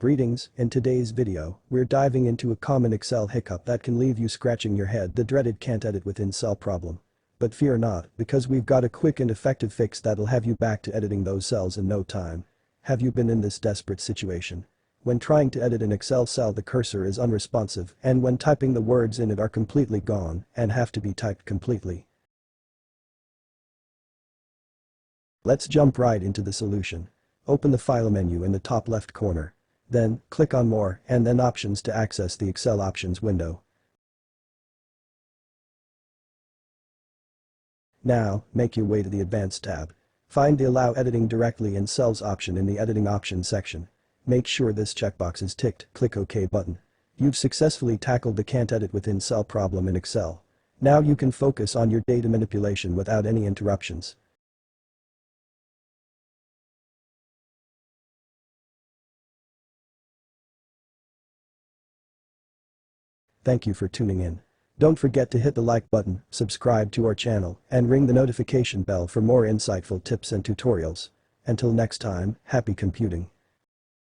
Greetings, in today's video, we're diving into a common Excel hiccup that can leave you scratching your head, the dreaded can't edit within cell problem. But fear not, because we've got a quick and effective fix that'll have you back to editing those cells in no time. Have you been in this desperate situation? When trying to edit an Excel cell, the cursor is unresponsive, and when typing, the words in it are completely gone and have to be typed completely. Let's jump right into the solution. Open the File menu in the top left corner. Then, click on More and then Options to access the Excel Options window. Now, make your way to the Advanced tab. Find the Allow Editing Directly in Cells option in the Editing Options section. Make sure this checkbox is ticked, click OK button. You've successfully tackled the can't edit within cell problem in Excel. Now you can focus on your data manipulation without any interruptions. Thank you for tuning in. Don't forget to hit the like button, subscribe to our channel, and ring the notification bell for more insightful tips and tutorials. Until next time, happy computing.